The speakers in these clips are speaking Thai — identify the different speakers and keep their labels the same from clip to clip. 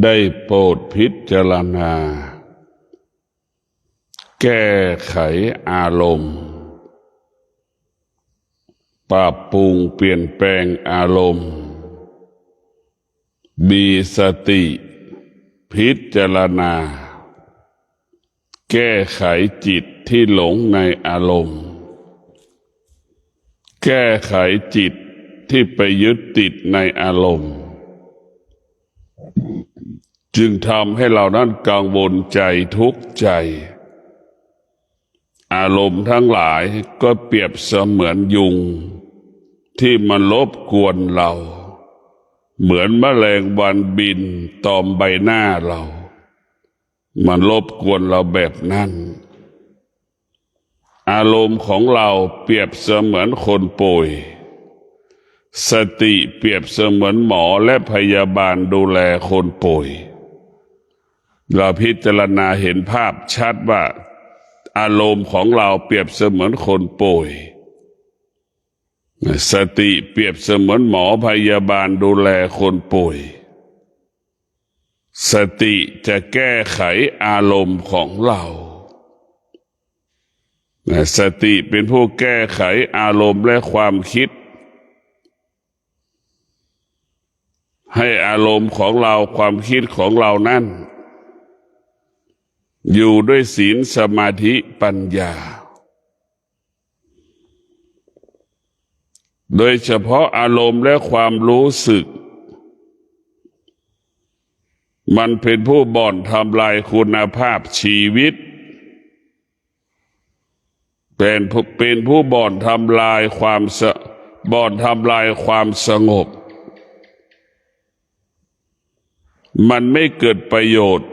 Speaker 1: ได้โปรดพิจารณาแก้ไขอารมณ์ปรับปรุงเปลี่ยนแปลงอารมณ์มีสติพิจารณาแก้ไขจิตที่หลงในอารมณ์แก้ไขจิตที่ไปยึดติดในอารมณ์จึงทำให้เรานั้นกังวลใจทุกข์ใจอารมณ์ทั้งหลายก็เปรียบเสมือนยุงที่มันรบกวนเราเหมือนแมลงวันบินตอมใบหน้าเรามันรบกวนเราแบบนั้นอารมณ์ของเราเปรียบเสมือนคนป่วยสติเปรียบเสมือนหมอและพยาบาลดูแลคนป่วยเราพิจารณาเห็นภาพชัดว่าอารมณ์ของเราเปรียบเสมือนคนป่วยสติเปรียบเสมือนหมอพยาบาลดูแลคนป่วยสติจะแก้ไขอารมณ์ของเราสติเป็นผู้แก้ไขอารมณ์และความคิดให้อารมณ์ของเราความคิดของเรานั้นอยู่ด้วยศีลสมาธิปัญญาโดยเฉพาะอารมณ์และความรู้สึกมันเป็นผู้บ่อนทำลายคุณภาพชีวิตเป็นผู้บ่อนทำลายความสงบมันไม่เกิดประโยชน์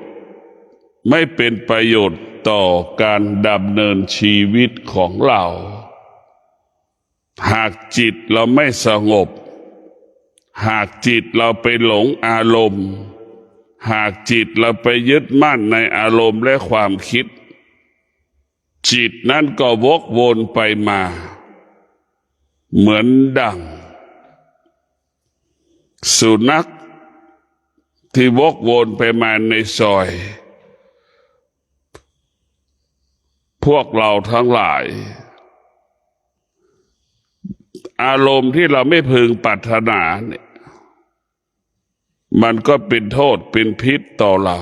Speaker 1: ไม่เป็นประโยชน์ต่อการดำเนินชีวิตของเราหากจิตเราไม่สงบหากจิตเราไปหลงอารมณ์หากจิตเราไปยึดมั่นในอารมณ์และความคิดจิตนั้นก็วกวนไปมาเหมือนดั่งสุนัขที่วกวนไปมาในซอยพวกเราทั้งหลายอารมณ์ที่เราไม่พึงปรารถนาเนี่ยมันก็เป็นโทษเป็นพิษต่อเรา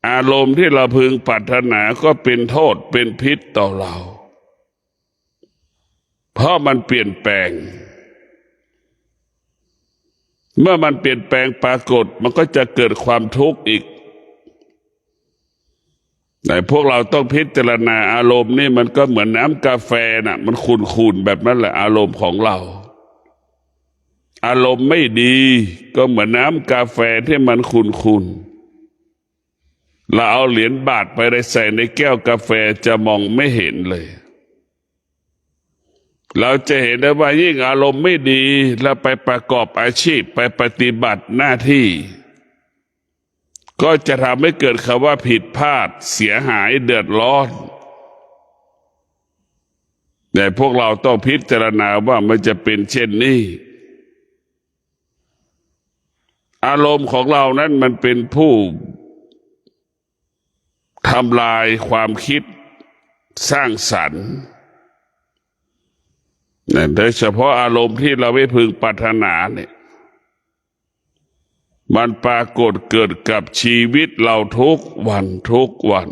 Speaker 1: อารมณ์ที่เราพึงปรารถนาก็เป็นโทษเป็นพิษต่อเราเพราะมันเปลี่ยนแปลงเมื่อมันเปลี่ยนแปลงปรากฏมันก็จะเกิดความทุกข์อีกแต่พวกเราต้องพิจารณาอารมณ์นี่มันก็เหมือนน้ำกาแฟน่ะมันขุ่นๆแบบนั้นแหละอารมณ์ของเราอารมณ์ไม่ดีก็เหมือนน้ำกาแฟที่มันขุ่นๆเราเอาเหรียญบาทไปใส่ในแก้วกาแฟจะมองไม่เห็นเลยเราจะเห็นได้ว่ายิ่งอารมณ์ไม่ดีแล้วไปประกอบอาชีพไปปฏิบัติหน้าที่ก็จะทำให้เกิดคำว่าผิดพลาดเสียหายเดือดร้อนแต่พวกเราต้องพิจารณาว่ามันจะเป็นเช่นนี้อารมณ์ของเรานั้นมันเป็นผู้ทำลายความคิดสร้างสรรค์โดยเฉพาะอารมณ์ที่เราไม่พึงปรารถนาเนี่ยมันปรากฏเกิดกับชีวิตเราทุกวัน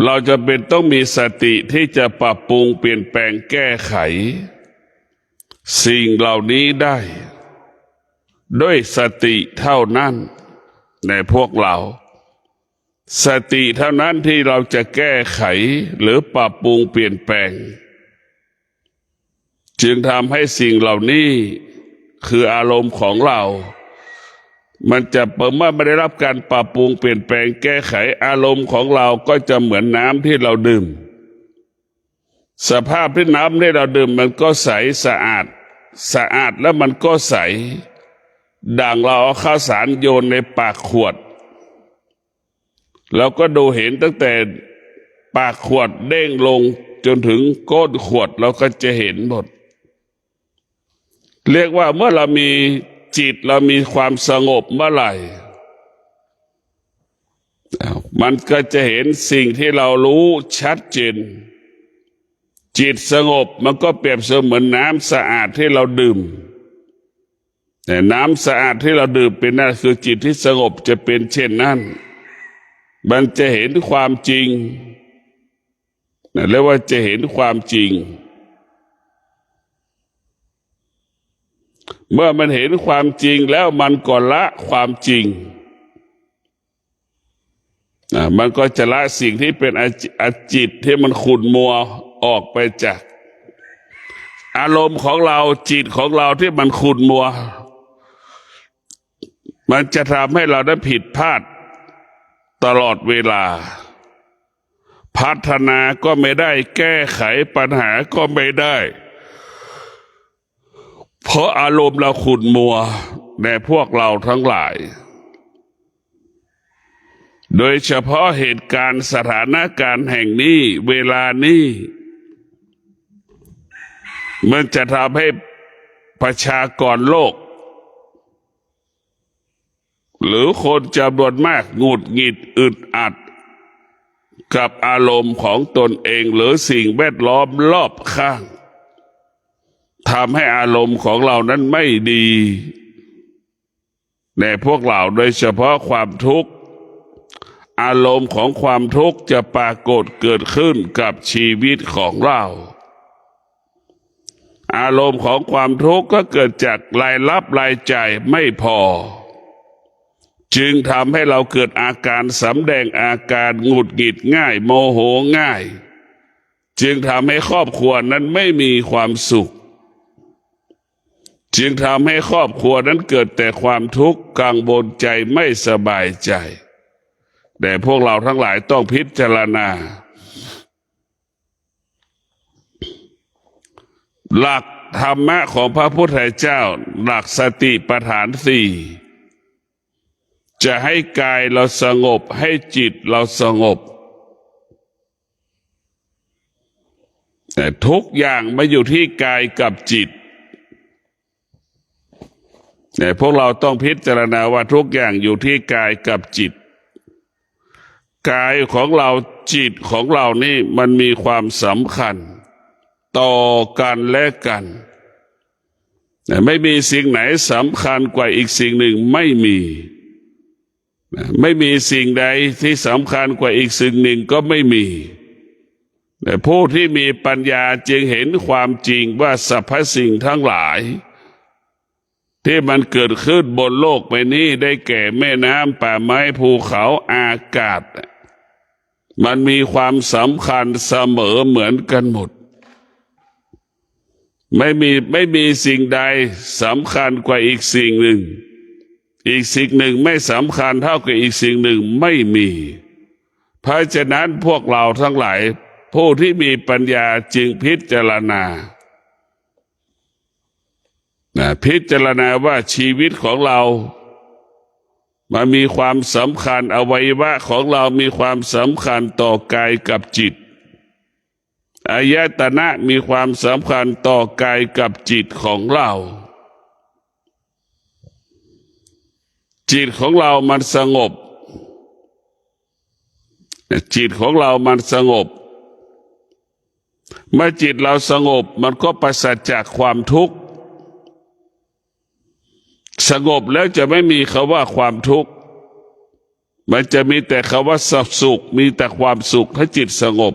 Speaker 1: เราจะเป็นต้องมีสติที่จะปรับปรุงเปลี่ยนแปลงแก้ไขสิ่งเหล่านี้ได้ด้วยสติเท่านั้นในพวกเราสติเท่านั้นที่เราจะแก้ไขหรือปรับปรุงเปลี่ยนแปลงจึงทำให้สิ่งเหล่านี้คืออารมณ์ของเรามันจะเมื่อไม่ได้รับการปรับปรุงเปลี่ยนแปลงแก้ไขอารมณ์ของเราก็จะเหมือนน้ำที่เราดื่มสภาพที่น้ำที่เราดื่มมันก็ใสสะอาดแล้วมันก็ใสดังเราเอาข้าวสารโยนในปากขวดเราก็ดูเห็นตั้งแต่ปากขวดเด้งลงจนถึงก้นขวดเราก็จะเห็นหมดเรียกว่าเมื่อเรามี จิตเรามีความสงบเมื่อไหร่มันก็จะเห็นสิ่งที่เรารู้ชัดเจนจิตสงบมันก็เปรียบเสมือนน้ำสะอาดที่เราดื่มแต่น้ำสะอาดที่เราดื่มเป็นนั่นคือจิตที่สงบจะเป็นเช่นนั้นมันจะเห็นความจริงเรียกว่าจะเห็นความจริงเมื่อมันเห็นความจริงแล้วมันก็ละความจริงมันก็จะละสิ่งที่เป็นอจิตที่มันขุ่นมัวออกไปจากอารมณ์ของเราจิตของเราที่มันขุ่นมัวมันจะทำให้เราได้ผิดพลาดตลอดเวลาพัฒนาก็ไม่ได้แก้ไขปัญหาก็ไม่ได้เพราะอารมณ์เราขุ่นมัวในพวกเราทั้งหลายโดยเฉพาะเหตุการณ์สถานการณ์แห่งนี้เวลานี้มันจะทำให้ประชากรโลกหรือคนจำนวนมากหงุดหงิดอึดอัดกับอารมณ์ของตนเองหรือสิ่งแวดล้อมรอบข้างทำให้อารมณ์ของเรานั้นไม่ดีในพวกเราโดยเฉพาะความทุกข์อารมณ์ของความทุกข์จะปรากฏเกิดขึ้นกับชีวิตของเราอารมณ์ของความทุกข์ก็เกิดจากรายรับรายจ่ายไม่พอจึงทำให้เราเกิดอาการสำแดงอาการหงุดหงิดง่ายโมโหง่ายจึงทำให้ครอบครัวนั้นไม่มีความสุขจึงทำให้ครอบครัวนั้นเกิดแต่ความทุกข์กังวลใจไม่สบายใจแต่พวกเราทั้งหลายต้องพิจารณาหลักธรรมะของพระพุทธเจ้าหลักสติปัฏฐานสี่จะให้กายเราสงบให้จิตเราสงบแต่ทุกอย่างมาอยู่ที่กายกับจิตแต่พวกเราต้องพิจารณาว่าทุกอย่างอยู่ที่กายกับจิตกายของเราจิตของเรานี่มันมีความสำคัญต่อกันและกันแต่ไม่มีสิ่งไหนสำคัญกว่าอีกสิ่งหนึ่งไม่มีสิ่งใดที่สำคัญกว่าอีกสิ่งหนึ่งก็ไม่มีแต่ผู้ที่มีปัญญาจึงเห็นความจริงว่าสรรพสิ่งทั้งหลายที่มันเกิดขึ้นบนโลกใบนี้ได้แก่แม่น้ำป่าไม้ภูเขาอากาศมันมีความสำคัญเสมอเหมือนกันหมดไม่มีสิ่งใดสำคัญกว่าอีกสิ่งหนึ่งอีกสิ่งหนึ่งไม่สำคัญเท่ากับอีกสิ่งหนึ่งไม่มีเพราะฉะนั้นพวกเราทั้งหลายผู้ที่มีปัญญาจึงพิจารณาว่าชีวิตของเรามันมีความสำคัญอวัยวะของเรามีความสำคัญต่อกายกับจิตอายตนะมีความสำคัญต่อกายกับจิตของเราจิตของเรามันสงบจิตของเรามันสงบเมื่อจิตเราสงบมันก็ปราศจากความทุกข์สงบแล้วจะไม่มีคำว่าความทุกข์มันจะมีแต่คำว่าสุขมีแต่ความสุขถ้าจิตสงบ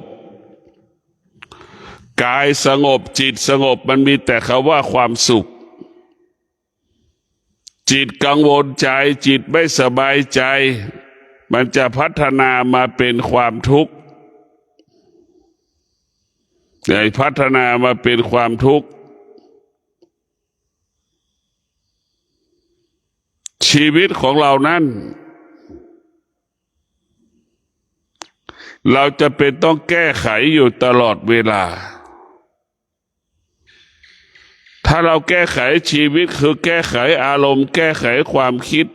Speaker 1: กายสงบจิตสงบมันมีแต่คำว่าความสุขจิตกังวลใจจิตไม่สบายใจมันจะพัฒนามาเป็นความทุกข์พัฒนามาเป็นความทุกข์ชีวิตของเรานั้นเราจะเป็นต้องแก้ไขอยู่ตลอดเวลาถ้าเราแก้ไขชีวิตคือแก้ไขอารมณ์แก้ไขความคิด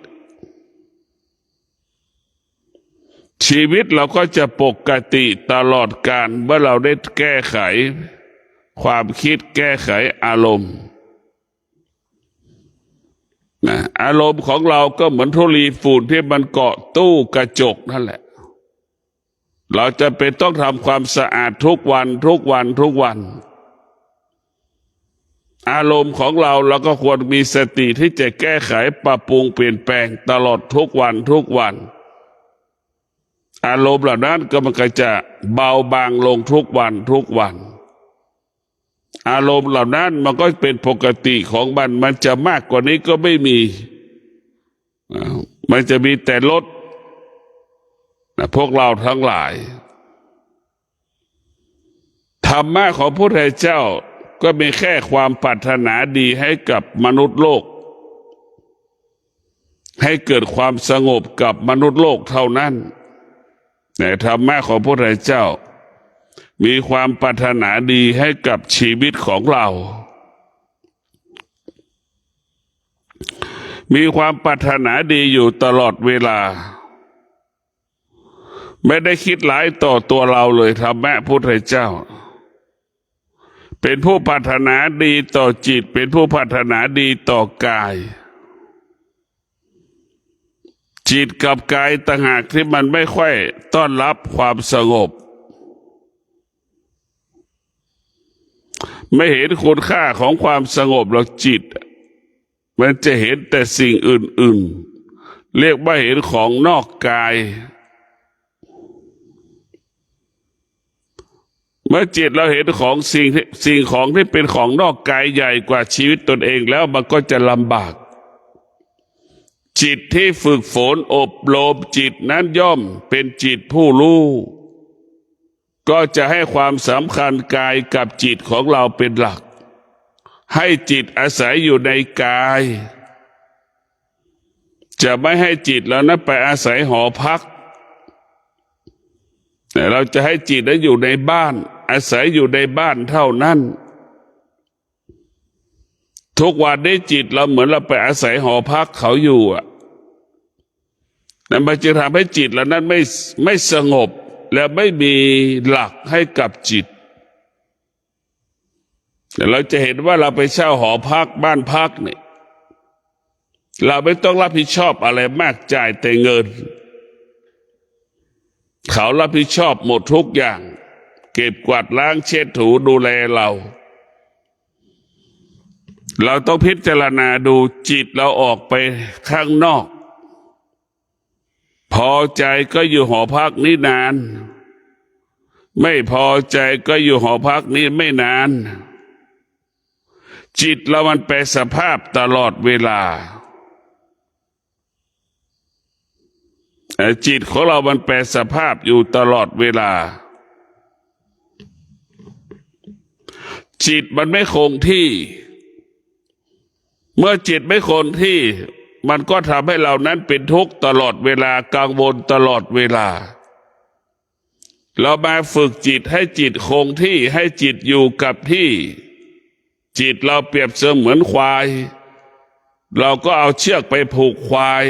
Speaker 1: ชีวิตเราก็จะปกติตลอดกาลเมื่อเราได้แก้ไขความคิดแก้ไขอารมณ์ อารมณ์ของเราก็เหมือนธุลีฝุ่นที่มันเกาะตู้กระจกนั่นแหละเราจะเป็นต้องทำความสะอาดทุกวันทุกวันทุกวันอารมณ์ของเราก็ควรมีสติที่จะแก้ไขปรับปรุงเปลี่ยนแปลงตลอดทุกวันทุกวันอารมณ์เหล่านั้นมันก็จะเบาบางลงทุกวันทุกวันอารมณ์เหล่านั้นมันก็เป็นปกติของมันจะมากกว่านี้ก็ไม่มีมันจะมีแต่ลดพวกเราทั้งหลายธรรมะของพระพุทธเจ้าก็มีแค่ความปรารถนาดีให้กับมนุษย์โลกให้เกิดความสงบกับมนุษย์โลกเท่านั้นแต่ธรรมะของพระพุทธเจ้ามีความปรารถนาดีให้กับชีวิตของเรามีความปรารถนาดีอยู่ตลอดเวลาไม่ได้คิดร้ายต่อตัวเราเลยธรรมะพระพุทธเจ้าเป็นผู้ปรารถนาดีต่อจิตเป็นผู้ปรารถนาดีต่อกายจิตกับกายต่างหากที่มันไม่ค่อยต้อนรับความสงบไม่เห็นคุณค่าของความสงบหรอกจิตมันจะเห็นแต่สิ่งอื่นๆเรียกว่าเห็นของนอกกายเมื่อจิตเราเห็นของสิ่งของที่เป็นของนอกกายใหญ่กว่าชีวิตตนเองแล้วมันก็จะลำบากจิตที่ฝึกฝนอบรมจิตนั้นย่อมเป็นจิตผู้รู้ก็จะให้ความสำคัญกายกับจิตของเราเป็นหลักให้จิตอาศัยอยู่ในกายจะไม่ให้จิตแล้วนั้นไปอาศัยหอพักแต่เราจะให้จิตนั้นอยู่ในบ้านอาศัยอยู่ในบ้านเท่านั้นทุกวันนี้จิตเราเหมือนเราไปอาศัยหอพักเขาอยู่นั่นมันจะทำให้จิตเรานั้นไม่สงบและไม่มีหลักให้กับจิตแต่เราจะเห็นว่าเราไปเช่าหอพักบ้านพักเนี่ยเราไม่ต้องรับผิดชอบอะไรมากจ่ายแต่เงินเขารับผิดชอบหมดทุกอย่างเก็บกวาดล้างเช็ดถูดูแลเราต้องพิจารณาดูจิตเราออกไปข้างนอกพอใจก็อยู่หอพักนี้นานไม่พอใจก็อยู่หอพักนี้ไม่นานจิตเรามันแปรสภาพตลอดเวลาจิตของเรามันแปรสภาพอยู่ตลอดเวลาจิตมันไม่คงที่เมื่อจิตไม่คงที่มันก็ทำให้เรานั้นเป็นทุกข์ตลอดเวลากังวลตลอดเวลาเรามาฝึกจิตให้จิตคงที่ให้จิตอยู่กับที่จิตเราเปรียบเสมือนควายเราก็เอาเชือกไปผูกควาย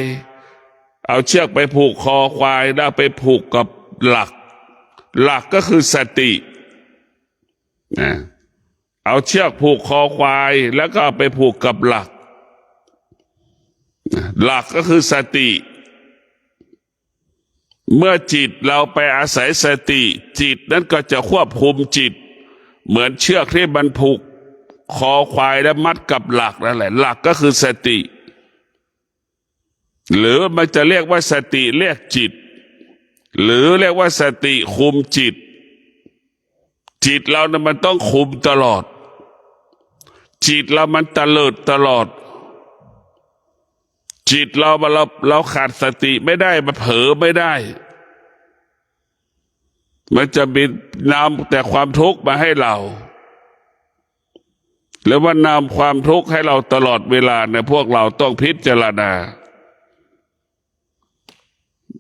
Speaker 1: เอาเชือกไปผูกคอควายแล้วไปผูกกับหลักก็คือสติเอาเชือกผูกคอควายแล้วก็เอาไปผูกกับหลักก็คือสติเมื่อจิตเราไปอาศัยสติจิตนั้นก็จะควบคุมจิตเหมือนเชือกที่มันผูกคอควายแล้วมัดกับหลักนั่นแหละหลักก็คือสติหรือมันจะเรียกว่าสติเรียกจิตหรือเรียกว่าสติคุมจิตเรานะมันต้องคุมตลอดจิตเรามันตะเลิดตลอดจิตเราขาดสติไม่ได้มันเผลอไม่ได้มันจะมีนำแต่ความทุกข์มาให้เราแล้วว่านำความทุกข์ให้เราตลอดเวลาเนี่ยพวกเราต้องพิจารณา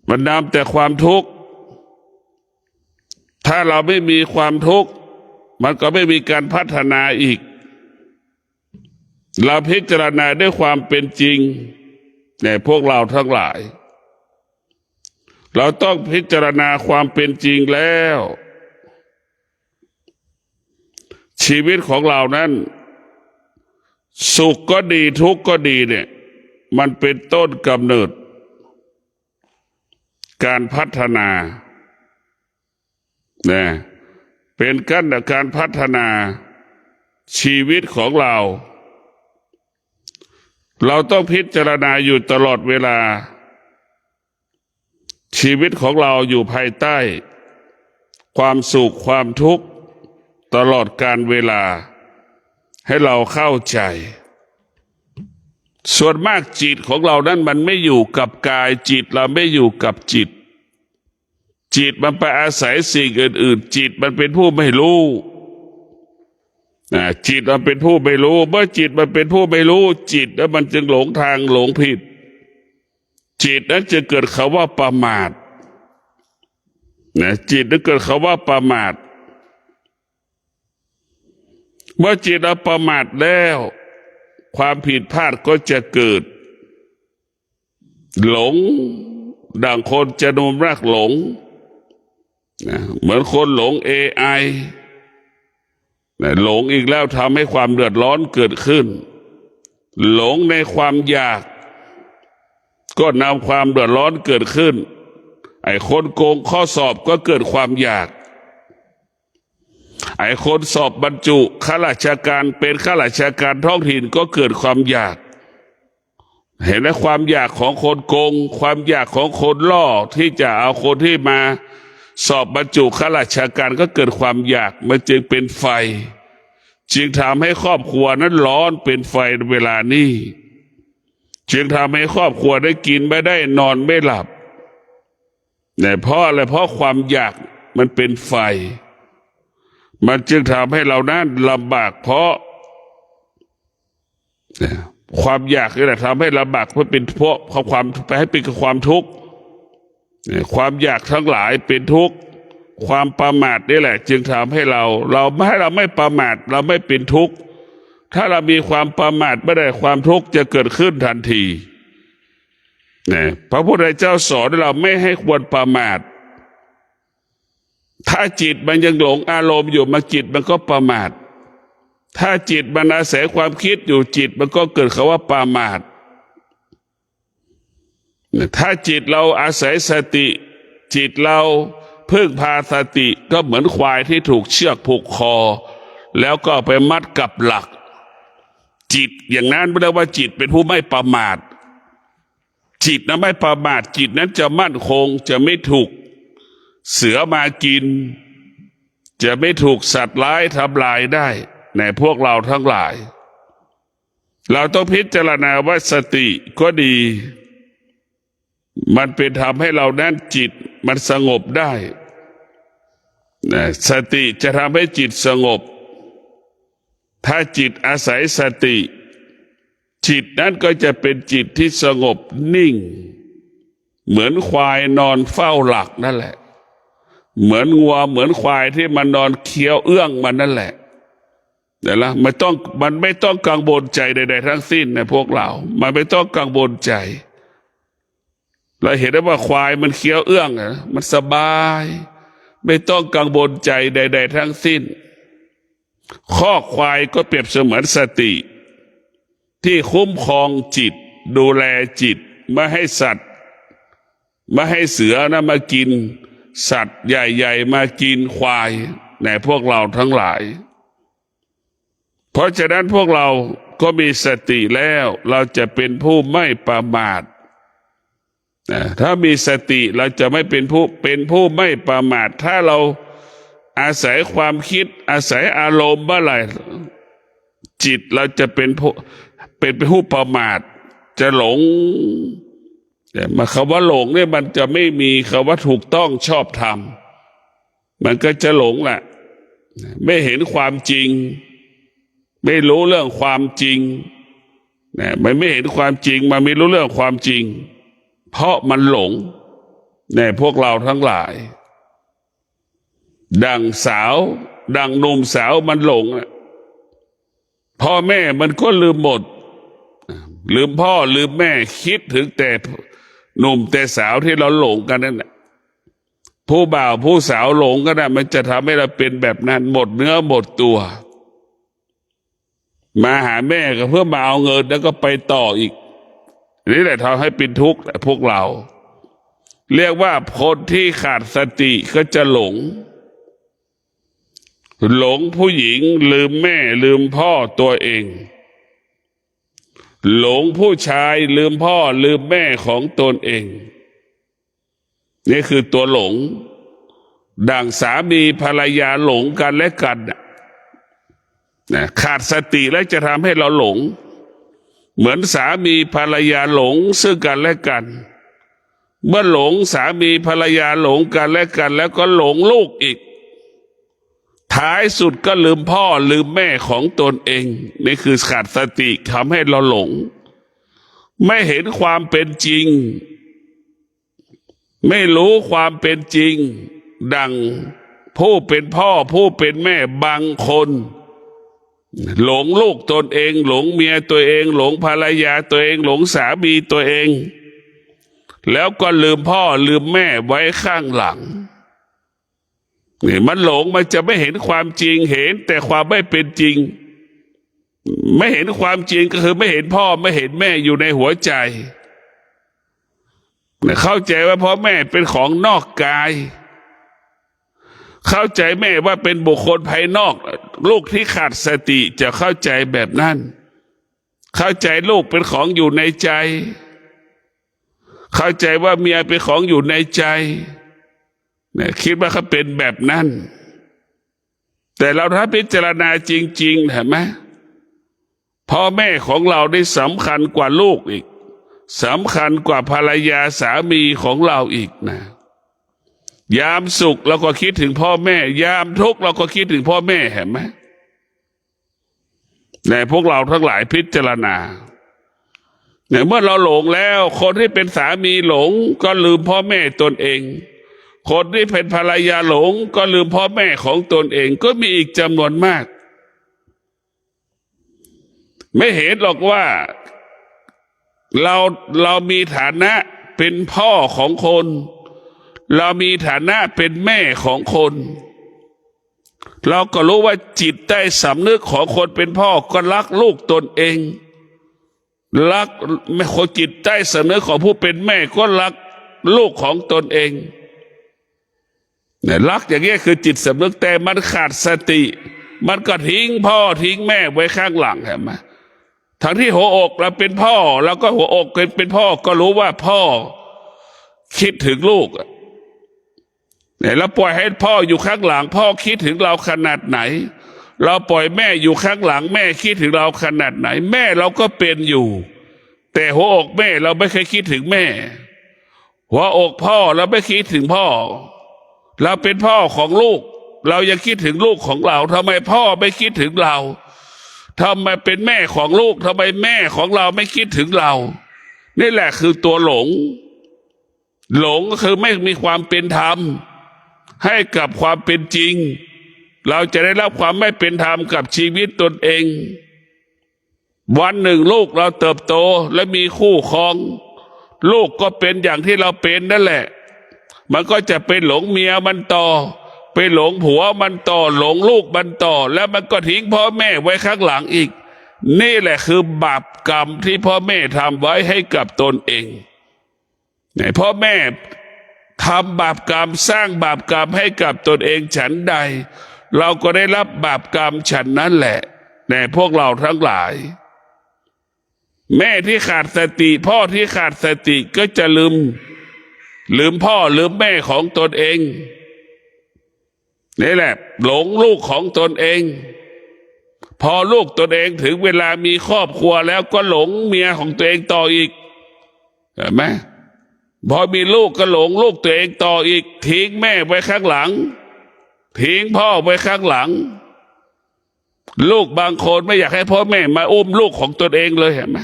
Speaker 1: มันนำแต่ความทุกข์ถ้าเราไม่มีความทุกข์มันก็ไม่มีการพัฒนาอีกเราพิจารณาด้วยความเป็นจริงเนี่ยพวกเราทั้งหลายเราต้องพิจารณาความเป็นจริงแล้วชีวิตของเรานั้นสุขก็ดีทุกข์ก็ดีเนี่ย มันเป็นต้นกำเนิดการพัฒนานะเป็นขั้นในการพัฒนาชีวิตของเราต้องพิจารณาอยู่ตลอดเวลาชีวิตของเราอยู่ภายใต้ความสุขความทุกข์ตลอดการเวลาให้เราเข้าใจส่วนมากจิตของเรานั้นมันไม่อยู่กับกายจิตเราไม่อยู่กับจิตมันไปอาศัยสิ่งอื่นๆจิตมันเป็นผู้ไม่รู้จิตมันเป็นผู้ไม่รู้เมื่อจิตมันเป็นผู้ไม่รู้จิตแล้วมันจึงหลงทางหลงผิดจิตนั้นจะเกิดคำว่าประมาทจิตนั้นเกิดคำว่าประมาทเมื่อจิตเราประมาทแล้วความผิดพลาดก็จะเกิดหลงดังคนจะนุมรักหลงเหมือนคนหลง AI หลงอีกแล้วทำให้ความเดือดร้อนเกิดขึ้นหลงในความอยากก็นำความเดือดร้อนเกิดขึ้นไอ้คนโกงข้อสอบก็เกิดความอยากไอ้คนสอบบรรจุข้าราชการเป็นข้าราชการท้องถิ่นก็เกิดความอยากเห็นไหมความอยากของคนโกงความอยากของคนล่อที่จะเอาคนที่มาสอบบรรจุข้าราชการก็เกิดความอยากมันจึงเป็นไฟจึงทำให้ครอบครัวนั้นร้อนเป็นไฟเวลานี้จึงทำให้ครอบครัวได้กินไม่ได้นอนไม่หลับแต่เพราะอะไรเพราะความอยากมันเป็นไฟมันจึงทำให้เรานั้นลำบากเพราะความอยากนี่แหละทำให้ลำบากเพราะเป็นเพราะความไปให้เป็นความทุกข์ความอยากทั้งหลายเป็นทุกข์ความประมาทนี่แหละจึงทำให้เราไม่ประมาทเราไม่เป็นทุกข์ถ้าเรามีความประมาทไม่ได้ความทุกข์จะเกิดขึ้นทันทีพระพุทธเจ้าสอนเราไม่ให้ควรประมาทถ้าจิตมันยังหลงอารมณ์อยู่มาจิตมันก็ประมาทถ้าจิตมันอาศัยความคิดอยู่จิตมันก็เกิดคำว่าประมาทถ้าจิตเราอาศัยสติจิตเราพึ่งพาสติก็เหมือนควายที่ถูกเชือกผูกคอแล้วก็ไปมัดกับหลักจิตอย่างนั้นไม่ได้ว่าจิตเป็นผู้ไม่ประมาทจิตนั้นไม่ประมาทจิตนั้นจะมั่นคงจะไม่ถูกเสือมากินจะไม่ถูกสัตว์ร้ายทำลายได้ในพวกเราทั้งหลายเราต้องพิจารณาว่าสติก็ดีมันเป็นทำให้เรานั้นจิตมันสงบได้สติจะทำให้จิตสงบถ้าจิตอาศัยสติจิตนั้นก็จะเป็นจิตที่สงบนิ่งเหมือนควายนอนเฝ้าหลักนั่นแหละเหมือนงัวเหมือนควายที่มันนอนเคี้ยวเอื้องมันนั่นแหละแต่ละมันไม่ต้องกังวลใจใดๆทั้งสิ้นนะพวกเรามันไม่ต้องกังวลใจเราเห็นได้ว่าควายมันเคี้ยวเอื้องมันสบายไม่ต้องกังวลใจใดๆทั้งสิ้นข้อควายก็เปรียบเสมือนสติที่คุ้มครองจิตดูแลจิตไม่ให้สัตว์ไม่ให้เสือนะมากินสัตว์ใหญ่ๆมากินควายในพวกเราทั้งหลายเพราะฉะนั้นพวกเราก็มีสติแล้วเราจะเป็นผู้ไม่ประมาทถ้ามีสติเราจะไม่เป็นผู้ไม่ประมาทถ้าเราอาศัยความคิดอาศัยอารมณ์เมื่อไหร่จิตเราจะเป็นผู้ประมาทจะหลงแต่มาคำว่าหลงเนี่ยมันจะไม่มีคำว่าถูกต้องชอบธรรมมันก็จะหลงแหละไม่เห็นความจริงไม่รู้เรื่องความจริงมันไม่เห็นความจริงมันไม่รู้เรื่องความจริงเพราะมันหลงในพวกเราทั้งหลายดังหนุ่มสาวมันหลงพ่อแม่มันก็ลืมหมดลืมพ่อลืมแม่คิดถึงแต่หนุ่มแต่สาวที่เราหลงกันนั่นแหละผู้บ่าวผู้สาวหลงกันนะมันจะทำให้เราเป็นแบบนั้นหมดเนื้อหมดตัวมาหาแม่ก็เพื่อมาเอาเงินแล้วก็ไปต่ออีก นี่แหละทำให้เป็นทุกข์พวกเราเรียกว่าคนที่ขาดสติก็จะหลงผู้หญิงลืมแม่ลืมพ่อตัวเองหลงผู้ชายลืมพ่อลืมแม่ของตนเองนี่คือตัวหลงดังสามีภรรยาหลงกันและกันนะขาดสติแล้วจะทำให้เราหลงเหมือนสามีภรรยาหลงซึ่งกันและกันเมื่อหลงสามีภรรยาหลงกันและกันแล้วก็หลงลูกอีกท้ายสุดก็ลืมพ่อลืมแม่ของตนเองนี่คือขาดสติทำให้เราหลงไม่เห็นความเป็นจริงไม่รู้ความเป็นจริงดังผู้เป็นพ่อผู้เป็นแม่บางคนหลงลูกตนเองหลงเมียตัวเองหลงภรรยาตัวเองหลงสามีตัวเองแล้วก็ลืมพ่อลืมแม่ไว้ข้างหลังนี่มันหลงมันจะไม่เห็นความจริงเห็นแต่ความไม่เป็นจริงไม่เห็นความจริงก็คือไม่เห็นพ่อไม่เห็นแม่อยู่ในหัวใจเข้าใจว่าพ่อแม่เป็นของนอกกายเข้าใจแม่ว่าเป็นบุคคลภายนอกลูกที่ขาดสติจะเข้าใจแบบนั้นเข้าใจลูกเป็นของอยู่ในใจเข้าใจว่าเมียเป็นของอยู่ในใจเนี่ยคิดว่าเขาเป็นแบบนั้นแต่เราถ้าพิจารณาจริงๆเห็นไหมพ่อแม่ของเราได้สำคัญกว่าลูกอีกสำคัญกว่าภรรยาสามีของเราอีกนะยามสุขเราก็คิดถึงพ่อแม่ยามทุกข์เราก็คิดถึงพ่อแม่เห็นไหมในพวกเราทั้งหลายพิจารณาเนี่ยเมื่อเราหลงแล้วคนที่เป็นสามีหลงก็ลืมพ่อแม่ตนเองคนที่เป็นภรรยาหลงก็ลืมพ่อแม่ของตนเองก็มีอีกจำนวนมากไม่เห็นหรอกว่าเรามีฐานะเป็นพ่อของคนเรามีฐานะเป็นแม่ของคนเราก็รู้ว่าจิตใต้สำนึกของคนเป็นพ่อก็รักลูกตนเองรักคนจิตใต้สำนึกของผู้เป็นแม่ก็รักลูกของตนเองเนี่ยรักอย่างนี้คือจิตสำนึกแต่มันขาดสติมันก็ทิ้งพ่อทิ้งแม่ไว้ข้างหลังเห็นไหมทั้งที่หัวอกเราเป็นพ่อแล้วก็หัวอกเป็นพ่อก็รู้ว่าพ่อคิดถึงลูกเนี่ยเราปล่อยให้พ่ออยู่ข้างหลังพ่อคิดถึงเราขนาดไหนเราปล่อยแม่อยู่ข้างหลังแม่คิดถึงเราขนาดไหนแม่เราก็เป็นอยู่แต่หัวอกแม่เราไม่เคยคิดถึงแม่หัวอกพ่อเราไม่คิดถึงพ่อเราเป็นพ่อของลูกเรายังคิดถึงลูกของเราทำไมพ่อไม่คิดถึงเราทำไมเป็นแม่ของลูกทำไมแม่ของเราไม่คิดถึงเรานี่แหละคือตัวหลงก็คือไม่มีความเป็นธรรมให้กับความเป็นจริงเราจะได้รับความไม่เป็นธรรมกับชีวิตตนเองวันหนึ่งลูกเราเติบโตและมีคู่ครองลูกก็เป็นอย่างที่เราเป็นนั่นแหละมันก็จะเป็นหลงเมียมันต่อไปหลงผัวมันต่อหลงลูกมันต่อแล้วมันก็ทิ้งพ่อแม่ไว้ข้างหลังอีกนี่แหละคือบาปกรรมที่พ่อแม่ทำไว้ให้กับตนเองเนี่ยพ่อแม่ทำบาปกรรมสร้างบาปกรรมให้กับตนเองฉันใดเราก็ได้รับบาปกรรมฉันนั้นแหละแต่พวกเราทั้งหลายแม่ที่ขาดสติพ่อที่ขาดสติก็จะลืมพ่อลืมแม่ของตนเองนี่แหละหลงลูกของตนเองพอลูกตนเองถึงเวลามีครอบครัวแล้วก็หลงเมียของตัวเองต่ออีกเห็นไหมพอมีลูกก็หลงลูกตัวเองต่ออีกทิ้งแม่ไว้ข้างหลังทิ้งพ่อไว้ข้างหลังลูกบางคนไม่อยากให้พ่อแม่มาอุ้มลูกของตนเองเลยเห็นไหม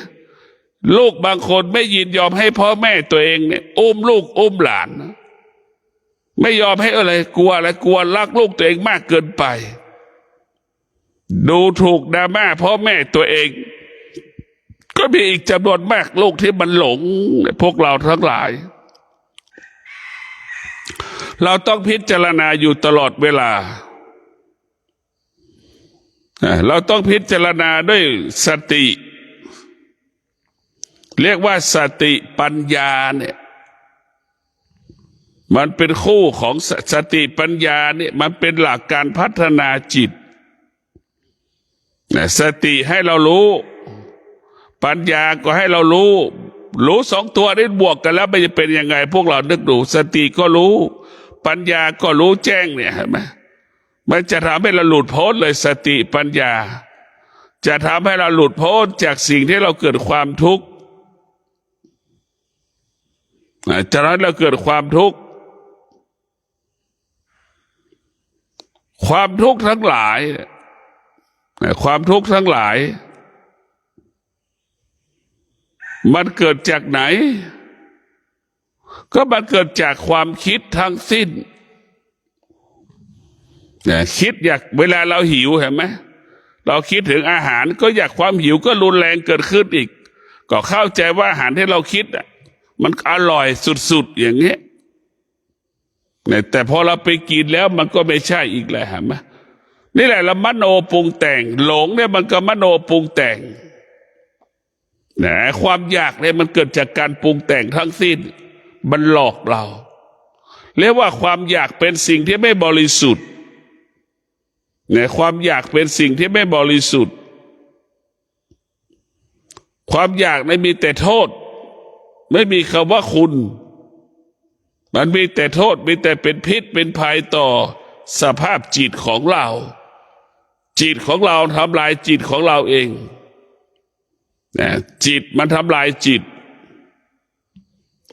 Speaker 1: ลูกบางคนไม่ยินยอมให้พ่อแม่ตัวเองเนี่ยอุ้มลูกอุ้มหลานไม่ยอมให้อะไรกลัวรักลูกตัวเองมากเกินไปดูถูกดราม่าพ่อแม่ตัวเองก็มีอีกจำนวนมากลูกที่มันหลงพวกเราทั้งหลายเราต้องพิจารณาอยู่ตลอดเวลาเราต้องพิจารณาด้วยสติ เรียกว่าสติปัญญาเนี่ยมันเป็นคู่ของสติปัญญาเนี่ยมันเป็นหลักการพัฒนาจิตสติให้เรารู้ปัญญาก็ให้เรารู้สองตัวนี้บวกกันแล้วมันจะเป็นยังไงพวกเรานึกดูสติก็รู้ปัญญาก็รู้แจ้งเนี่ยเห็นไหมมันจะทำให้เราหลุดพ้นเลยสติปัญญาจะทำให้เราหลุดพ้นจากสิ่งที่เราเกิดความทุกข์จะทำให้เราเกิดความทุกข์ทั้งหลายความทุกข์ทั้งหลายมันเกิดจากไหนก็มันเกิดจากความคิดทั้งสิ้นคิดอยากเวลาเราหิวเห็นไหมเราคิดถึงอาหารก็อยากความหิวก็รุนแรงเกิดขึ้นอีกก็เข้าใจว่าอาหารที่เราคิดมันอร่อยสุดๆอย่างเงี้ยแต่พอเราไปกินแล้วมันก็ไม่ใช่อีกแล้วเห็นไหมนี่แหละเรามโนปรุงแต่งหลงเนี่ยมันก็มโนปรุงแต่งความอยากเนี่ยมันเกิดจากการปรุงแต่งทั้งสิ้นมันหลอกเราเรียกว่าความอยากเป็นสิ่งที่ไม่บริสุทธิ์ความอยากเป็นสิ่งที่ไม่บริสุทธิ์ความอยากไม่มีแต่โทษไม่มีคำว่าคุณมันมีแต่โทษมีแต่เป็นพิษเป็นภัยต่อสภาพจิตของเราจิตของเราทำลายจิตของเราเองจิตมันทำลายจิต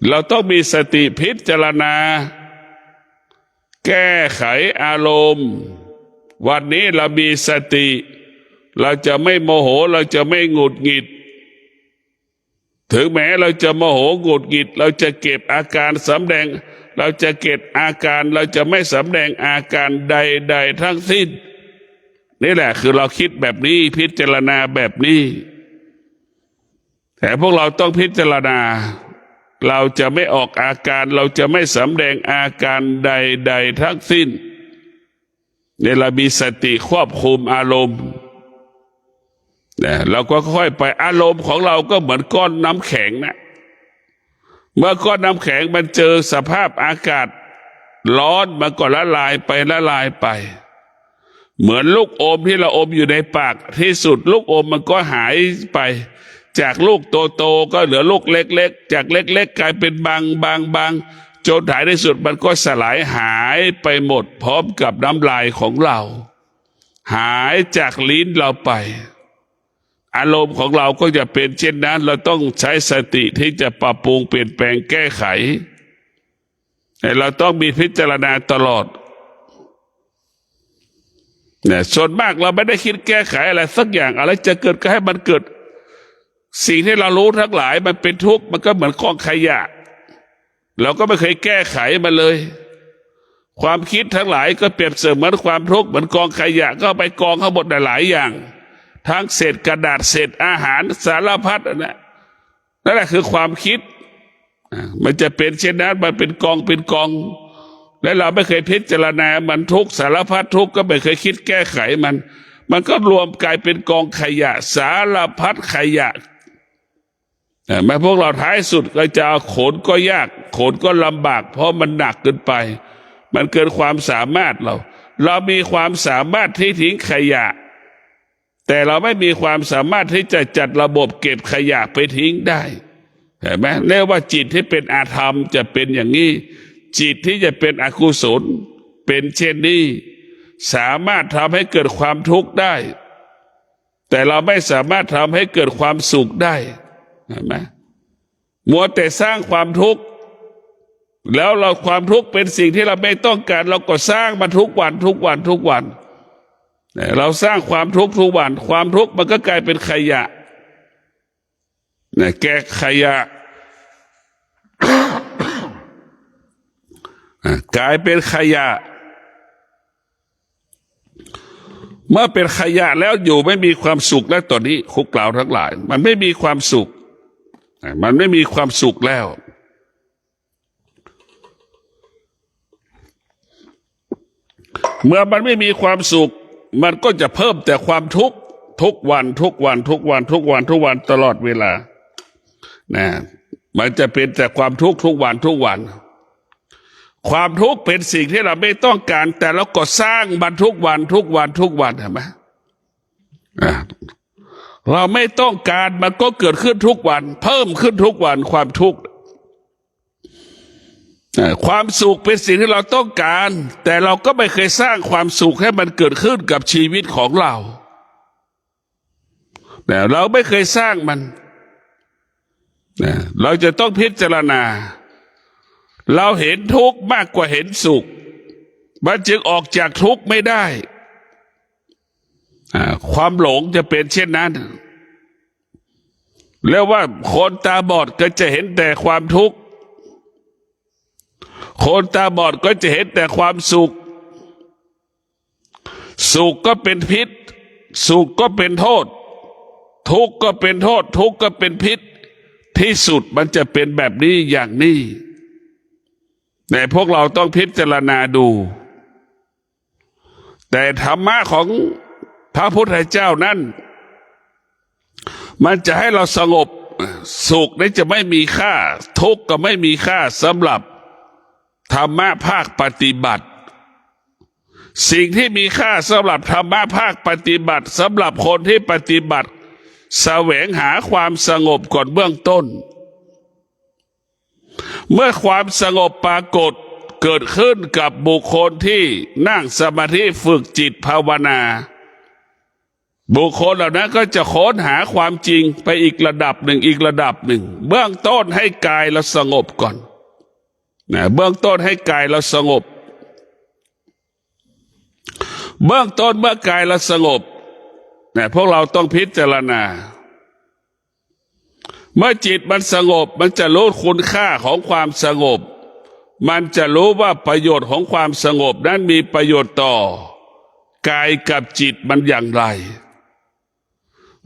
Speaker 1: เราต้องมีสติพิจารณาแก้ไขอารมณ์วันนี้เรามีสติเราจะไม่โมโหเราจะไม่หงุดหงิดถึงแม้เราจะโมโหหงุดหงิดเราจะเก็บอาการสำแดงเราจะเก็บอาการเราจะไม่สำแดงอาการใดๆทั้งสิ้นนี่แหละคือเราคิดแบบนี้พิจารณาแบบนี้แต่พวกเราต้องพิจารณาเราจะไม่ออกอาการเราจะไม่สำแดงอาการใดๆทั้งสิ้นเนี่ยเรามีสติควบคุมอารมณ์เราก็ค่อยไปอารมณ์ของเราก็เหมือนก้อนน้ำแข็งนะเมื่อก้อนน้ำแข็งมันเจอสภาพอากาศร้อนมันก็ละลายไปเหมือนลูกอมที่เราอมอยู่ในปากที่สุดลูกอมมันก็หายไปจากลูกโตๆก็เหลือลูกเล็กๆจากเล็กๆกลายเป็นบางจนท้ายที่สุดมันก็สลายหายไปหมดพร้อมกับน้ำลายของเราหายจากลิ้นเราไปอารมณ์ของเราก็จะเป็นเช่นนั้นเราต้องใช้สติที่จะปรับปรุงเปลี่ยนแปลงแก้ไขเราต้องมีพิจารณาตลอดส่วนมากเราไม่ได้คิดแก้ไขอะไรสักอย่างอะไรจะเกิดก็ให้มันเกิดสิ่งที่เรารู้ทั้งหลายมันเป็นทุกข์มันก็เหมือนกองขยะเราก็ไม่เคยแก้ไขมันเลยความคิดทั้งหลายก็เปรียบเสมือนความทุกข์เหมือนกองขยะก็ไปกองข้างบนหลายอย่างทั้งเศษกระดาษเศษอาหารสารพัดนั่นแหละคือความคิดมันจะเป็นเช่นนั้นมันเป็นกองและเราไม่เคยพิจารณามันทุกสารพัดทุกก็ไม่เคยคิดแก้ไขมันก็รวมกลายเป็นกองขยะสารพัดขยะแม้พวกเราท้ายสุดก็จะเอาขนก็ยากขนก็ลำบากเพราะมันหนักเกินไปมันเกินความสามารถเรามีความสามารถที่ทิ้งขยะแต่เราไม่มีความสามารถที่จะจัดระบบเก็บขยะไปทิ้งได้เห็นไหมเรียกว่าจิตที่เป็นอาธรรมจะเป็นอย่างนี้จิตที่จะเป็นอกุศลเป็นเช่นนี้สามารถทำให้เกิดความทุกข์ได้แต่เราไม่สามารถทำให้เกิดความสุขได้เห็นไหมมัวแต่สร้างความทุกข์แล้วเราความทุกข์เป็นสิ่งที่เราไม่ต้องการเราก็สร้างมันทุกวันเราสร้างความทุกข์ทุกวันความทุกข์มันก็กลายเป็นขยะแก้ขยะ กลายเป็นขยะเมื่อเป็นขยะแล้วอยู่ไม่มีความสุขแล้วตอนนี้คุกกล่าวทั้งหลายมันไม่มีความสุขมันไม่มีความสุขแล้วเมื่อมันไม่มีความสุขมันก็จะเพิ่มแต่ความทุกข์ทุกวันตลอดเวลา นะมันจะเป็นแต่ความทุกข์ทุกวันทุกวันความทุกข์เป็นสิ่งที่เราไม่ต้องการแต่เราก็สร้างมันทุกวันทุกวันทุกวันเห็นไหมเราไม่ต้องการมันก็เกิดขึ้นทุกวันเพิ่มขึ้นทุกวันความทุกข์ความสุขเป็นสิ่งที่เราต้องการแต่เราก็ไม่เคยสร้างความสุขให้มันเกิดขึ้นกับชีวิตของเราแต่เราไม่เคยสร้างมันเราจะต้องพิจารณาเราเห็นทุกข์มากกว่าเห็นสุขมันจึงออกจากทุกข์ไม่ได้ความหลงจะเป็นเช่นนั้นแล้วว่าคนตาบอดก็จะเห็นแต่ความทุกข์คนตาบอดก็จะเห็นแต่ความสุขสุขก็เป็นพิษสุขก็เป็นโทษทุกข์ก็เป็นโทษทุกข์ก็เป็นพิษที่สุดมันจะเป็นแบบนี้อย่างนี้แต่พวกเราต้องพิจารณาดูแต่ธรรมะของพระพุทธเจ้านั้นมันจะให้เราสงบสุขนี่จะไม่มีค่าทุกข์ก็ไม่มีค่าสำหรับธรรมะภาคปฏิบัติสิ่งที่มีค่าสำหรับธรรมะภาคปฏิบัติสำหรับคนที่ปฏิบัติแสวงหาความสงบก่อนเบื้องต้นเมื่อความสงบปรากฏเกิดขึ้นกับบุคคลที่นั่งสมาธิฝึกจิตภาวนาบุคคลเหล่านั้นก็จะค้นหาความจริงไปอีกระดับหนึ่งอีกระดับหนึ่งเบื้องต้นให้กายเราสงบก่อนเบื้องต้นให้กายเราสงบเบื้องต้นเมื่อกายเราสงบพวกเราต้องพิจารณาเมื่อจิตมันสงบมันจะรู้คุณค่าของความสงบมันจะรู้ว่าประโยชน์ของความสงบนั้นมีประโยชน์ต่อกายกับจิตมันอย่างไร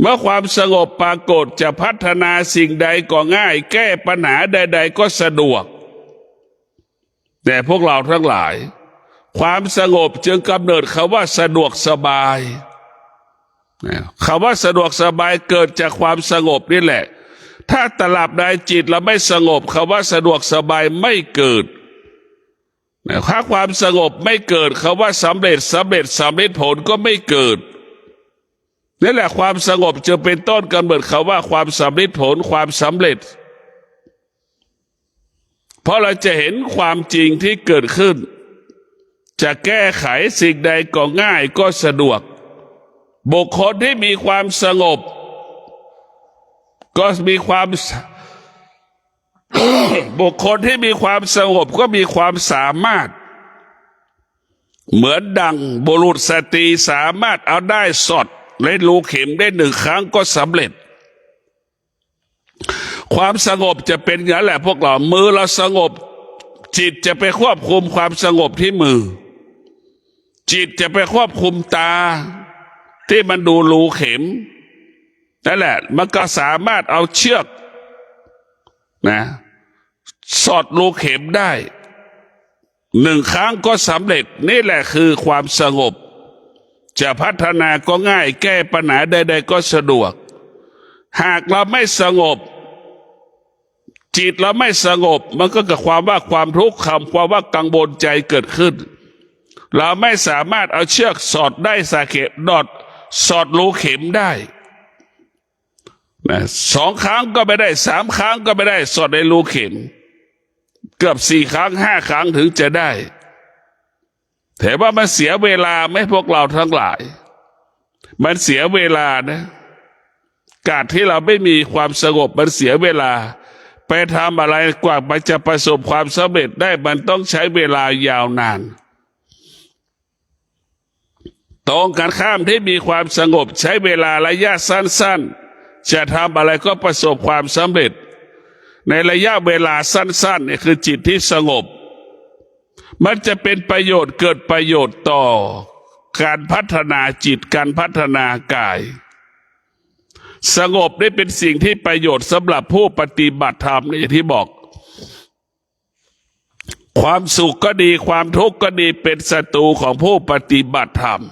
Speaker 1: เมื่อความสงบปรากฏจะพัฒนาสิ่งใดก็ง่ายแก้ปัญหาใดๆก็สะดวกแต่พวกเราทั้งหลายความสงบจึงกำเนิดคำว่าสะดวกสบายคำว่าสะดวกสบายเกิดจากความสงบนี่แหละถ้าตราบใดจิตเราไม่สงบคำว่าสะดวกสบายไม่เกิดถ้าความสงบไม่เกิดคำว่าสำเร็จผลก็ไม่เกิดนี่แหละความสงบจะเป็นต้นกำเนิดคำว่าความสำเร็จผลความสำเร็จเพราะเราจะเห็นความจริงที่เกิดขึ้นจะแก้ไขสิ่งใดก็ง่ายก็สะดวกบุคคลที่มีความสงบก็มีความ บุคคลที่มีความสงบก็มีความสามารถเหมือนดังบุรุษสตรีสามารถเอาได้สอดและรูเข็มได้หนึ่งครั้งก็สำเร็จความสงบจะเป็นอย่างนั้นแหละพวกเรามือเราสงบจิตจะไปควบคุมความสงบที่มือจิตจะไปควบคุมตาที่มันดูรูเข็มนั่นแหละมันก็สามารถเอาเชือกสอดรูเข็มได้หนึ่งครั้งก็สำเร็จนี่แหละคือความสงบจะพัฒนาก็ง่ายแก้ปัญหาใดๆก็สะดวกหากเราไม่สงบจิตเราไม่สงบมันก็เกิดความว่าความทุกข์ความว่ากังวลใจเกิดขึ้นเราไม่สามารถเอาเชือกสอดได้สาเข็มดอดสอดรูเข็มได้สองครั้งก็ไม่ได้สามครั้งก็ไม่ได้สอดในรูเข็มเกือบสี่ครั้งห้าครั้งถึงจะได้แต่ว่ามันเสียเวลาไม่พวกเราทั้งหลายมันเสียเวลานะการที่เราไม่มีความสงบมันเสียเวลาไปทำอะไรกว่ามันจะประสบความสำเร็จได้มันต้องใช้เวลายาวนานตรงกันข้ามที่มีความสงบใช้เวลาระยะสั้นๆจะทำอะไรก็ประสบความสำเร็จในระยะเวลาสั้นๆเนี่ยคือจิตที่สงบมันจะเป็นประโยชน์เกิดประโยชน์ต่อการพัฒนาจิตการพัฒนากายสงบได้เป็นสิ่งที่ประโยชน์สำหรับผู้ปฏิบัติธรรมนี่ที่บอกความสุขก็ดีความทุกข์ก็ดีเป็นศัตรูของผู้ปฏิบัติธรรม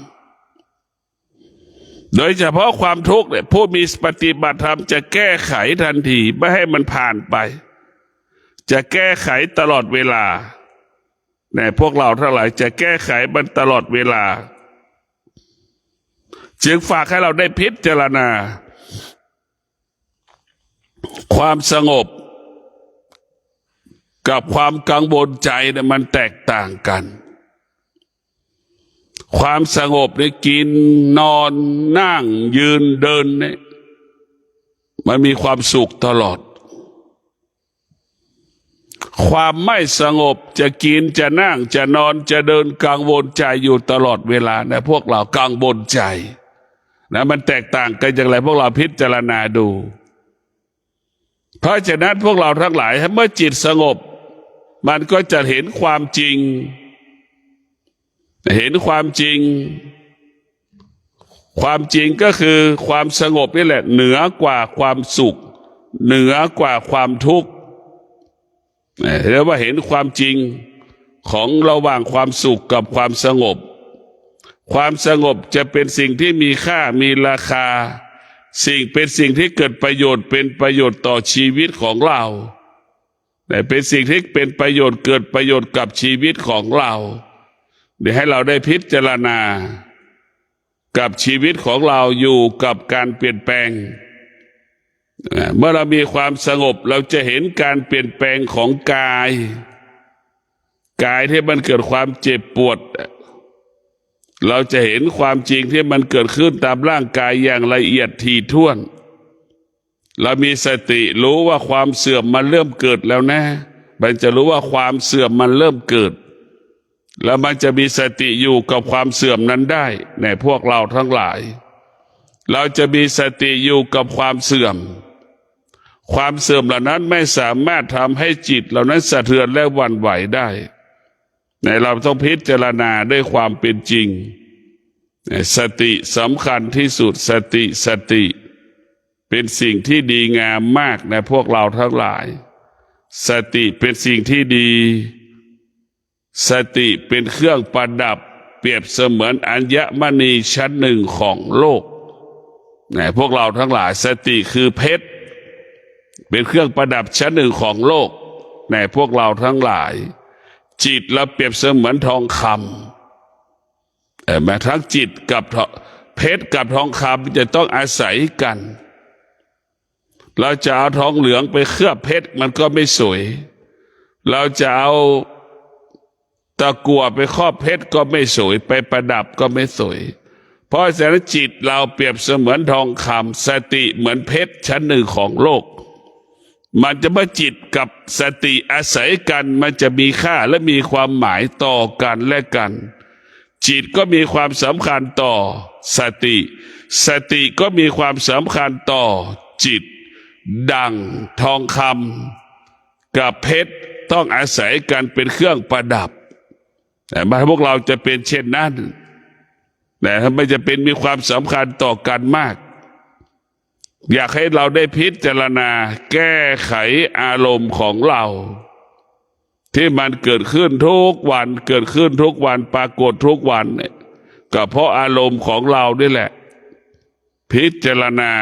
Speaker 1: โดยเฉพาะความทุกข์เนี่ยผู้มีปฏิบัติธรรมจะแก้ไขทันทีไม่ให้มันผ่านไปจะแก้ไขตลอดเวลาเนี่ยพวกเราทั้งหลายจะแก้ไขมันตลอดเวลาจึงฝากให้เราได้พิจารณาความสงบกับความกังวลใจเนี่ยมันแตกต่างกันความสงบเนี่ยกินนอนนั่งยืนเดินเนี่ยมันมีความสุขตลอดความไม่สงบจะกินจะนั่งจะนอนจะเดินกังวลใจอยู่ตลอดเวลานะพวกเรากังวลใจนะมันแตกต่างกันอย่างไรพวกเราพิจารณาดูเพราะฉะนั้นพวกเราทั้งหลายเมื่อจิตสงบมันก็จะเห็นความจริงเห็นความจริงความจริงก็คือความสงบนี่แหละเหนือกว่าความสุขเหนือกว่าความทุกข์เรียกว่าเห็นความจริงของระหว่างความสุขกับความสงบความสงบจะเป็นสิ่งที่มีค่ามีราคาเป็นสิ่งที่เกิดประโยชน์เป็นประโยชน์ต่อชีวิตของเราแต่เป็นสิ่งที่เป็นประโยชน์เกิดประโยชน์กับชีวิตของเราเดี๋ยวให้เราได้พิจารณากับชีวิตของเราอยู่กับการเปลี่ยนแปลงเมื่อเรามีความสงบเราจะเห็นการเปลี่ยนแปลงของกายที่มันเกิดความเจ็บปวดเราจะเห็นความจริงที่มันเกิดขึ้นตามร่างกายอย่างละเอียดถี่ถ้วนเรามีสติรู้ว่าความเสื่อมมันเริ่มเกิดแล้วนะมันจะรู้ว่าความเสื่อมมันเริ่มเกิดแล้วมันจะมีสติอยู่กับความเสื่อมนั้นได้ในพวกเราทั้งหลายเราจะมีสติอยู่กับความเสื่อมเหล่านั้นไม่สามารถทำให้จิตเหล่านั้นสะเทือนและหวั่นไหวได้ในเราต้องพิจารณาด้วยความเป็นจริงสติสำคัญที่สุดสติเป็นสิ่งที่ดีงามมากในพวกเราทั้งหลายสติเป็นสิ่งที่ดีสติเป็นเครื่องประดับเปรียบเสมือนอัญมณีชั้นหนึ่งของโลกพวกเราทั้งหลายสติคือเพชรเป็นเครื่องประดับชั้นหนึ่งของโลกพวกเราทั้งหลายจิตเราเปรียบเสมือนทองคำแม้ทั้งจิตกับเพชรกับทองคำจะต้องอาศัยกันเราจะเอาทองเหลืองไปเคลือบเพชรมันก็ไม่สวยเราจะเอาตะกั่วไปครอบเพชรก็ไม่สวยไปประดับก็ไม่สวยเพราะฉะนั้นจิตเราเปรียบเสมือนทองคำสติเหมือนเพชรชั้นหนึ่งของโลกมันจะเมื่อจิตกับสติอาศัยกันมันจะมีค่าและมีความหมายต่อกันและกันจิตก็มีความสำคัญต่อสติก็มีความสำคัญต่อจิตดังทองคำกับเพชรต้องอาศัยกันเป็นเครื่องประดับแต่พวกเราจะเป็นเช่นนั้นแต่ถ้าไม่จะเป็นมีความสำคัญต่อกันมากอยากให้เราได้พิจารณาแก้ไขอารมณ์ของเราที่มันเกิดขึ้นทุกวันปรากฏทุกวันเนี่ยก็เพราะอารมณ์ของเรานี่แหละพิจารณา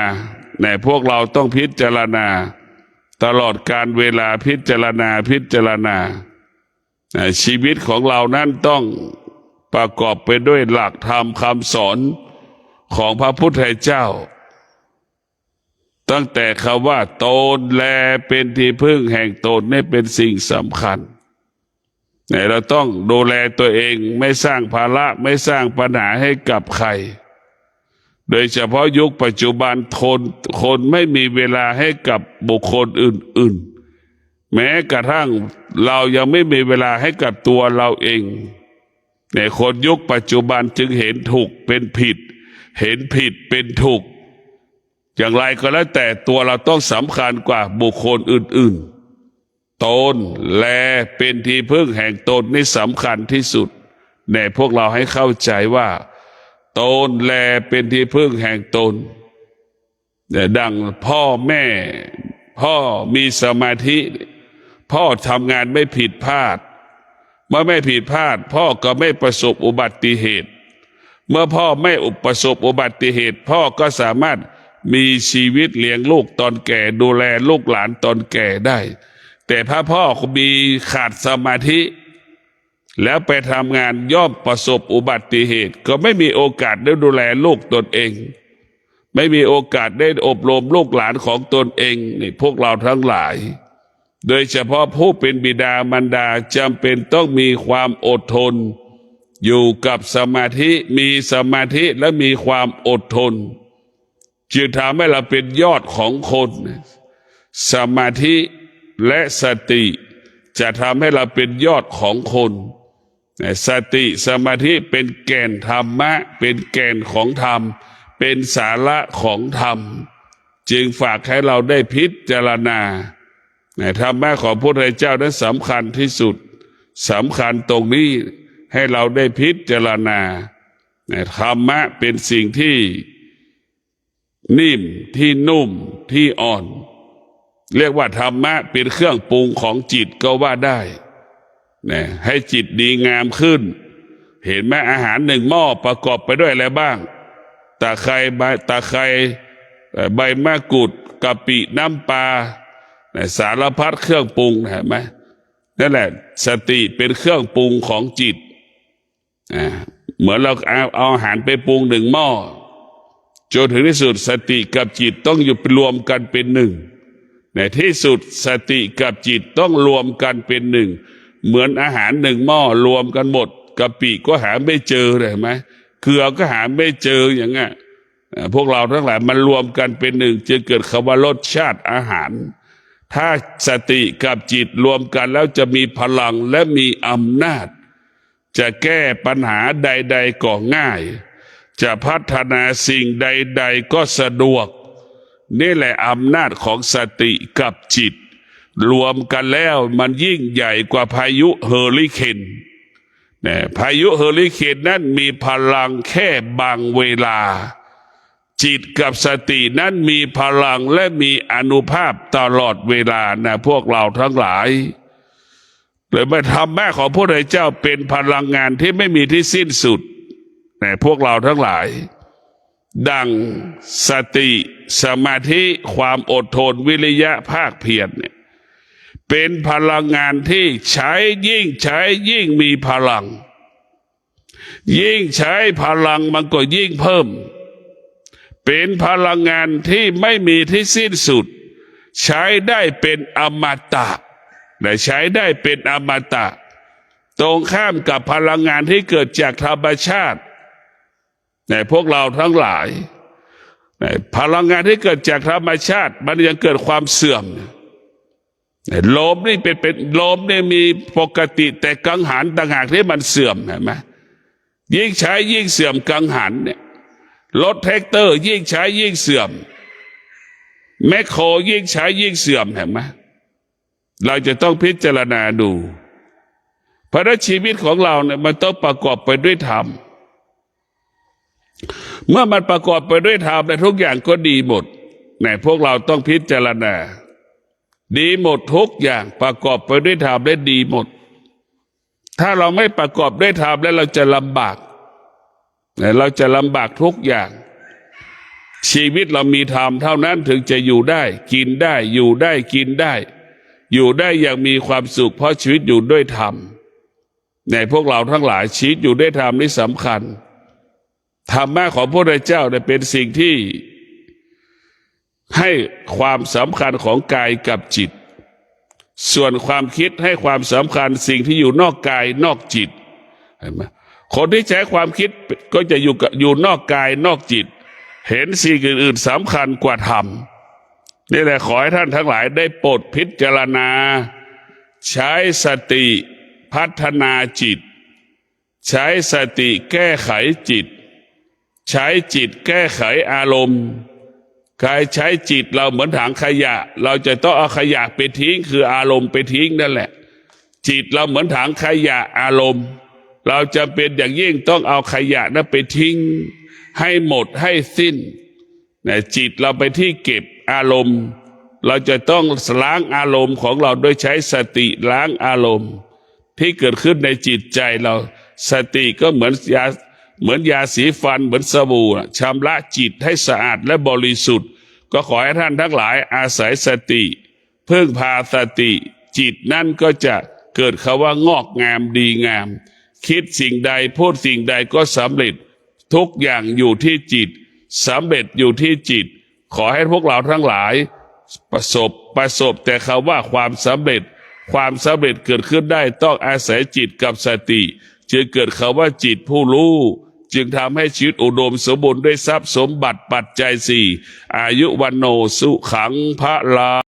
Speaker 1: พวกเราต้องพิจารณาตลอดการเวลาพิจารณาชีวิตของเรานั้นต้องประกอบไปด้วยหลักธรรมคำสอนของพระพุทธเจ้าตั้งแต่คำว่าตนแลเป็นที่พึ่งแห่งตนนี่เป็นสิ่งสำคัญเราต้องดูแลตัวเองไม่สร้างภาระไม่สร้างปัญหาให้กับใครโดยเฉพาะยุคปัจจุบันคนไม่มีเวลาให้กับบุคคลอื่นๆแม้กระทั่งเรายังไม่มีเวลาให้กับตัวเราเองคนยุคปัจจุบันจึงเห็นถูกเป็นผิดเห็นผิดเป็นถูกอย่างไรก็แล้วแต่ตัวเราต้องสำคัญกว่าบุคคลอื่นๆตนแลเป็นที่พึ่งแห่งตนนี่สำคัญที่สุดพวกเราให้เข้าใจว่าตนแลเป็นที่พึ่งแห่งตนดังพ่อแม่มีสมาธิพ่อทำงานไม่ผิดพลาดเมื่อไม่ผิดพลาดพ่อก็ไม่ประสบอุบัติเหตุ เมื่อพ่อไม่ประสบอุบัติเหตุพ่อก็สามารถมีชีวิตเลี้ยงลูกตอนแก่ดูแลลูกหลานตอนแก่ได้แต่ถ้าพ่อมีขาดสมาธิแล้วไปทำงานย่อมประสบอุบัติเหตุก็ไม่มีโอกาสได้ดูแลลูกตนเองไม่มีโอกาสได้อบรมลูกหลานของตนเองนี่พวกเราทั้งหลายโดยเฉพาะผู้เป็นบิดามารดาจำเป็นต้องมีความอดทนอยู่กับสมาธิมีสมาธิและมีความอดทนจึงทำให้เราเป็นยอดของคนสมาธิและสติจะทำให้เราเป็นยอดของคนสติสมาธิเป็นแก่นธรรมะเป็นแก่นของธรรมเป็นสาระของธรรมจึงฝากให้เราได้พิจารณาธรรมะของพระพุทธเจ้านั้นสำคัญที่สุดสำคัญตรงนี้ให้เราได้พิจารณาธรรมะเป็นสิ่งที่นิ่มที่นุ่มที่อ่อนเรียกว่าธรรมะเป็นเครื่องปรุงของจิตก็ว่าได้ให้จิตดีงามขึ้นเห็นไหมอาหารหนึ่งหม้อประกอบไปด้วยอะไรบ้างตะไคร้ใบมะกรูดกะปิน้ำปลาสารพัดเครื่องปรุงเห็นไหมนั่นแหละสติเป็นเครื่องปรุงของจิตเหมือนเราเอาอาหารไปปรุงหนึ่งหม้อจนถึงที่สุดสติกับจิตต้องอยู่รวมกันเป็นหนึ่งในที่สุดสติกับจิตต้องรวมกันเป็นหนึ่งเหมือนอาหารหนึ่งหม้อรวมกันหมดกะปิก็หาไม่เจอเลยไหมเกลือก็หาไม่เจออย่างเงี้ยพวกเราทั้งหลายมันรวมกันเป็นหนึ่งจึงเกิดคำว่ารสชาติอาหารถ้าสติกับจิตรวมกันแล้วจะมีพลังและมีอำนาจจะแก้ปัญหาใดๆก็ง่ายจะพัฒนาสิ่งใดๆก็สะดวกนี่แหละอำนาจของสติกับจิตรวมกันแล้วมันยิ่งใหญ่กว่าพายุเฮอริเคนพายุเฮอริเคนนั้นมีพลังแค่บางเวลาจิตกับสตินั้นมีพลังและมีอานุภาพตลอดเวลานะพวกเราทั้งหลายเลยมาทำแม่ของพระพุทธเจ้าเป็นพลังงานที่ไม่มีที่สิ้นสุดแต่พวกเราทั้งหลายดังสติสมาธิความอดทนวิริยะภาคเพียรเนี่ยเป็นพลังงานที่ใช้ยิ่งมีพลังยิ่งใช้พลังมันก็ยิ่งเพิ่มเป็นพลังงานที่ไม่มีที่สิ้นสุดใช้ได้เป็นอมตะและใช้ได้เป็นอมตะตรงข้ามกับพลังงานที่เกิดจากธรรมชาติในพวกเราทั้งหลายพลังงานที่เกิดจากธรรมชาติมันยังเกิดความเสื่อมลมนี่เป็นลมนี่มีปกติแต่กังหันต่างหากที่มันเสื่อมเห็นไหมยิ่งใช้ยิ่งเสื่อมกังหันเนี่ยรถแท็กเตอร์ยิ่งใช้ยิ่งเสื่อมแมคโครยิ่งใช้ยิ่งเสื่อมเห็นไหมเราจะต้องพิจารณาดูเพราะชีวิตของเราเนี่ยมันต้องประกอบไปด้วยธรรมเมื่อมันประกอบไปด้วยธรรมและทุกอย่างก็ดีหมดพวกเราต้องพิจารณาดีหมดทุกอย่างประกอบไปด้วยธรรมและดีหมดถ้าเราไม่ประกอบด้วยธรรมแล้วเราจะลำบากทุกอย่างชีวิตเรามีธรรมเท่านั้นถึงจะอยู่ได้กินได้อยู่ได้กินได้อยู่ได้อย่างมีความสุขเพราะชีวิตอยู่ด้วยธรรมพวกเราทั้งหลายชีวิตอยู่ด้วยธรรมนี่สำคัญธรรมะของพระพุทธเจ้าเป็นสิ่งที่ให้ความสำคัญของกายกับจิตส่วนความคิดให้ความสำคัญสิ่งที่อยู่นอกกายนอกจิตเห็นไหมคนที่ใช้ความคิดก็จะอยู่นอกกายนอกจิตเห็นสิ่งอื่นๆสำคัญกว่าธรรมนี่แหละขอให้ท่านทั้งหลายได้โปรดพิจารณาใช้สติพัฒนาจิตใช้สติแก้ไขจิตใช้จิตแก้ไขอารมณ์การใช้จิตเราเหมือนถังขยะเราจะต้องเอาขยะไปทิ้งคืออารมณ์ไปทิ้งนั่นแหละจิตเราเหมือนถังขยะอารมณ์เราจำเป็นอย่างยิ่งต้องเอาขยะนั้นไปทิ้งให้หมดให้สิ้นจิตเราไปที่เก็บอารมณ์เราจะต้องล้างอารมณ์ของเราโดยใช้สติล้างอารมณ์ที่เกิดขึ้นในจิตใจเราสติก็เหมือน เหมือนยาสีฟันเหมือนสบู่ชำระจิตให้สะอาดและบริสุทธิ์ก็ขอให้ท่านทั้งหลายอาศัยสติพึ่งพาสติจิตนั่นก็จะเกิดคำว่างอกงามดีงามคิดสิ่งใดพูดสิ่งใดก็สำเร็จทุกอย่างอยู่ที่จิตสำเร็จอยู่ที่จิตขอให้พวกเราทั้งหลายประสบแต่คำว่าความสำเร็จเกิดขึ้นได้ต้องอาศัยจิตกับสติจึงเกิดคำว่าจิตผู้รู้จึงทำให้ชีวิตอุดมสมบูรณ์ด้วยทรัพย์สมบัติปัจจัยสี่อายุวันโนสุขังพระลา